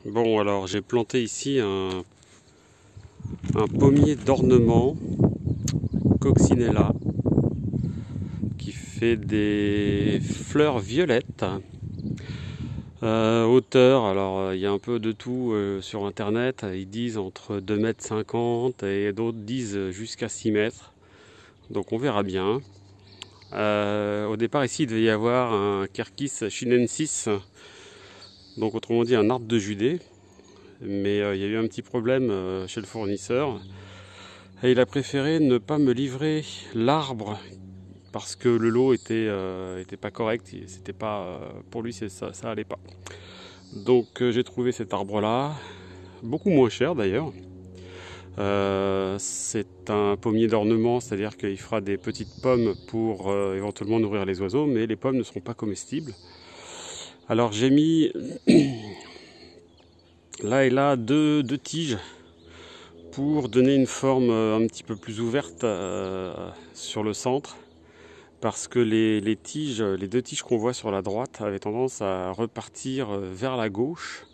Bon, alors j'ai planté ici un pommier d'ornement coccinella qui fait des fleurs violettes. Hauteur, alors il y a un peu de tout sur internet. Ils disent entre 2,50 m et d'autres disent jusqu'à 6 mètres. Donc on verra bien. Au départ ici il devait y avoir un Quercus chinensis, donc autrement dit un arbre de Judée. Mais il y a eu un petit problème chez le fournisseur et il a préféré ne pas me livrer l'arbre parce que le lot était pas correct, c'était pas pour lui, ça allait pas. Donc j'ai trouvé cet arbre là, beaucoup moins cher d'ailleurs. C'est un pommier d'ornement, c'est-à-dire qu'il fera des petites pommes pour éventuellement nourrir les oiseaux, mais les pommes ne seront pas comestibles. Alors j'ai mis là et là deux tiges pour donner une forme un petit peu plus ouverte sur le centre, parce que les deux tiges qu'on voit sur la droite avaient tendance à repartir vers la gauche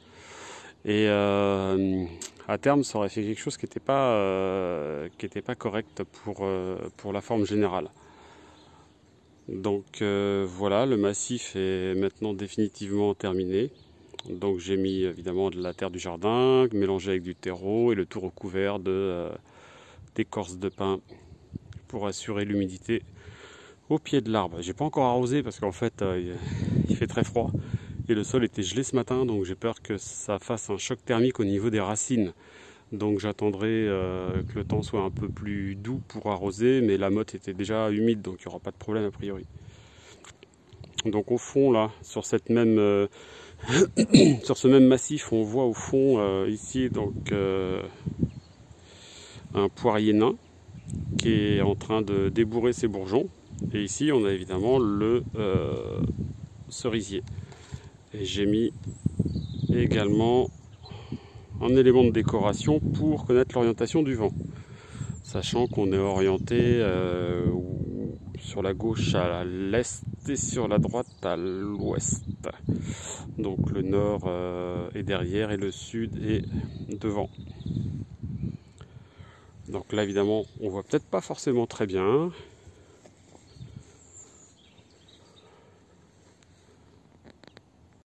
et à terme ça aurait fait quelque chose qui n'était pas correct pour la forme générale. Donc voilà, le massif est maintenant définitivement terminé. Donc j'ai mis évidemment de la terre du jardin mélangée avec du terreau et le tout recouvert d'écorce de pin pour assurer l'humidité au pied de l'arbre. J'ai pas encore arrosé parce qu'en fait il fait très froid et le sol était gelé ce matin, donc j'ai peur que ça fasse un choc thermique au niveau des racines. Donc j'attendrai que le temps soit un peu plus doux pour arroser, mais la motte était déjà humide, donc il n'y aura pas de problème a priori. Donc au fond là, sur cette même sur ce même massif, on voit au fond ici donc un poirier nain qui est en train de débourrer ses bourgeons. Et ici, on a évidemment le cerisier. Et j'ai mis également un élément de décoration pour connaître l'orientation du vent, sachant qu'on est orienté sur la gauche à l'est et sur la droite à l'ouest. Donc le nord est derrière et le sud est devant. Donc là évidemment on voit peut-être pas forcément très bien,